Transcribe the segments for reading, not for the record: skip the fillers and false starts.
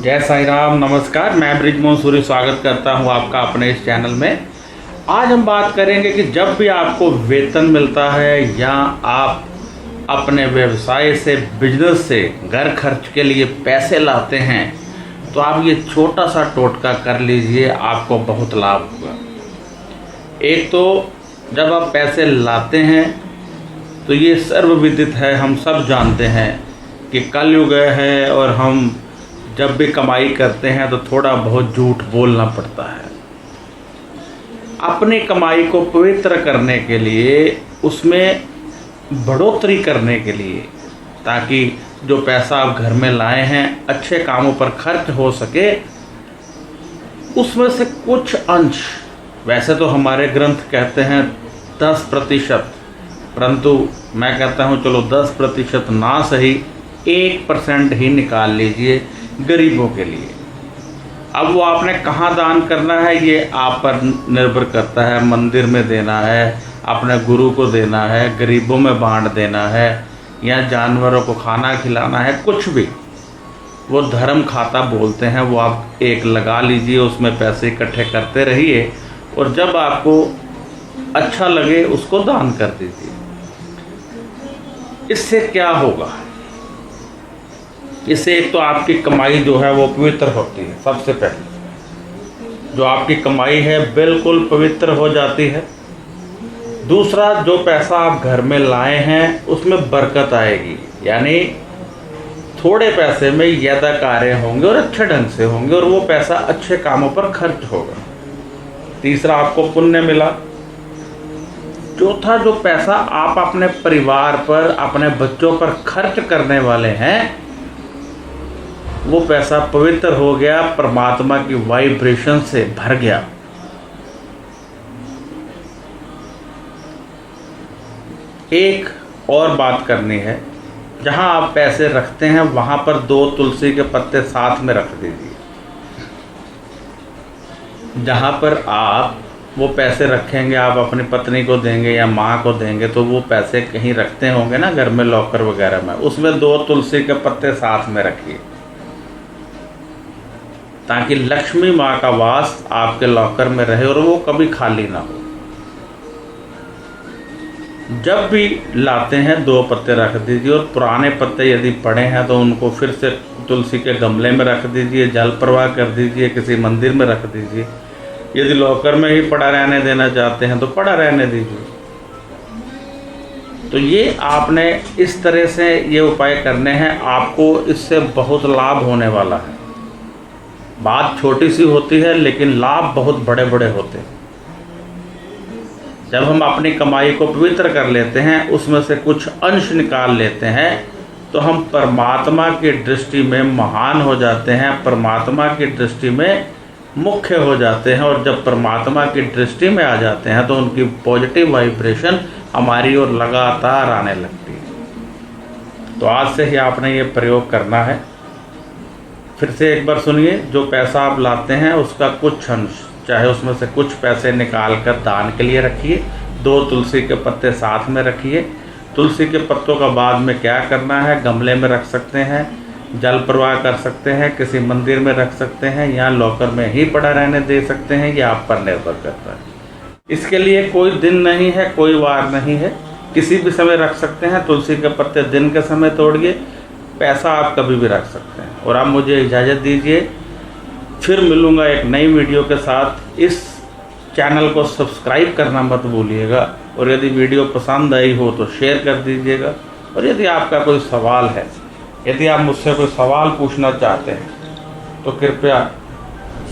जय साईं राम। नमस्कार, मैं ब्रिजमोहन सूरी स्वागत करता हूं आपका अपने इस चैनल में। आज हम बात करेंगे कि जब भी आपको वेतन मिलता है या आप अपने व्यवसाय से, बिजनेस से घर खर्च के लिए पैसे लाते हैं तो आप ये छोटा सा टोटका कर लीजिए, आपको बहुत लाभ होगा। एक तो जब आप पैसे लाते हैं तो ये सर्वविदित है, हम सब जानते हैं कि कलयुग है और हम जब भी कमाई करते हैं तो थोड़ा बहुत झूठ बोलना पड़ता है। अपनी कमाई को पवित्र करने के लिए, उसमें बढ़ोतरी करने के लिए, ताकि जो पैसा आप घर में लाए हैं अच्छे कामों पर खर्च हो सके, उसमें से कुछ अंश, वैसे तो हमारे ग्रंथ कहते हैं 10%, परंतु मैं कहता हूँ चलो 10% ना सही 1% ही निकाल लीजिए गरीबों के लिए। अब वो आपने कहाँ दान करना है ये आप पर निर्भर करता है। मंदिर में देना है, अपने गुरु को देना है, गरीबों में बांट देना है, या जानवरों को खाना खिलाना है, कुछ भी। वो धर्म खाता बोलते हैं, वो आप एक लगा लीजिए, उसमें पैसे इकट्ठे करते रहिए और जब आपको अच्छा लगे उसको दान कर दीजिए। इससे क्या होगा? इससे एक तो आपकी कमाई जो है वो पवित्र होती है। सबसे पहले जो आपकी कमाई है बिल्कुल पवित्र हो जाती है। दूसरा, जो पैसा आप घर में लाए हैं उसमें बरकत आएगी, यानी थोड़े पैसे में ज़्यादा कार्य होंगे और अच्छे ढंग से होंगे और वो पैसा अच्छे कामों पर खर्च होगा। तीसरा, आपको पुण्य मिला। चौथा, जो पैसा आप अपने परिवार पर, अपने बच्चों पर खर्च करने वाले हैं, वो पैसा पवित्र हो गया, परमात्मा की वाइब्रेशन से भर गया। एक और बात करनी है, जहां आप पैसे रखते हैं वहां पर 2 तुलसी के पत्ते साथ में रख दीजिए। जहां पर आप वो पैसे रखेंगे, आप अपनी पत्नी को देंगे या माँ को देंगे, तो वो पैसे कहीं रखते होंगे ना घर में, लॉकर वगैरह में, उसमें 2 तुलसी के पत्ते साथ में रखिए, ताकि लक्ष्मी माँ का वास आपके लॉकर में रहे और वो कभी खाली ना हो। जब भी लाते हैं 2 पत्ते रख दीजिए और पुराने पत्ते यदि पड़े हैं तो उनको फिर से तुलसी के गमले में रख दीजिए, जल प्रवाह कर दीजिए, किसी मंदिर में रख दीजिए। यदि लॉकर में ही पड़ा रहने देना चाहते हैं तो पड़ा रहने दीजिए। तो ये आपने इस तरह से ये उपाय करने हैं, आपको इससे बहुत लाभ होने वाला है। बात छोटी सी होती है लेकिन लाभ बहुत बड़े बड़े होते हैं। जब हम अपनी कमाई को पवित्र कर लेते हैं, उसमें से कुछ अंश निकाल लेते हैं, तो हम परमात्मा की दृष्टि में महान हो जाते हैं, परमात्मा की दृष्टि में मुख्य हो जाते हैं। और जब परमात्मा की दृष्टि में आ जाते हैं तो उनकी पॉजिटिव वाइब्रेशन हमारी ओर लगातार आने लगती है। तो आज से ही आपने ये प्रयोग करना है। फिर से एक बार सुनिए, जो पैसा आप लाते हैं उसका कुछ अंश, चाहे उसमें से कुछ पैसे निकाल कर दान के लिए रखिए, 2 तुलसी के पत्ते साथ में रखिए। तुलसी के पत्तों का बाद में क्या करना है, गमले में रख सकते हैं, जल प्रवाह कर सकते हैं, किसी मंदिर में रख सकते हैं, या लॉकर में ही पड़ा रहने दे सकते हैं, ये आप पर निर्भर करता है। इसके लिए कोई दिन नहीं है, कोई वार नहीं है, किसी भी समय रख सकते हैं। तुलसी के पत्ते दिन के समय तोड़िए, पैसा आप कभी भी रख सकते हैं। और आप मुझे इजाज़त दीजिए, फिर मिलूँगा एक नई वीडियो के साथ। इस चैनल को सब्सक्राइब करना मत भूलिएगा और यदि वीडियो पसंद आई हो तो शेयर कर दीजिएगा। और यदि आपका कोई सवाल है, यदि आप मुझसे कोई सवाल पूछना चाहते हैं तो कृपया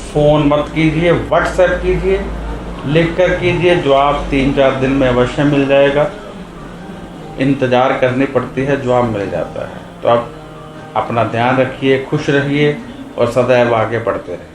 फ़ोन मत कीजिए, व्हाट्सएप कीजिए, लिख कर कीजिए, जवाब 3-4 दिन में अवश्य मिल जाएगा। इंतज़ार करनी पड़ती है, जवाब मिल जाता है। तो आप अपना ध्यान रखिए, खुश रहिए और सदैव आगे बढ़ते रहें।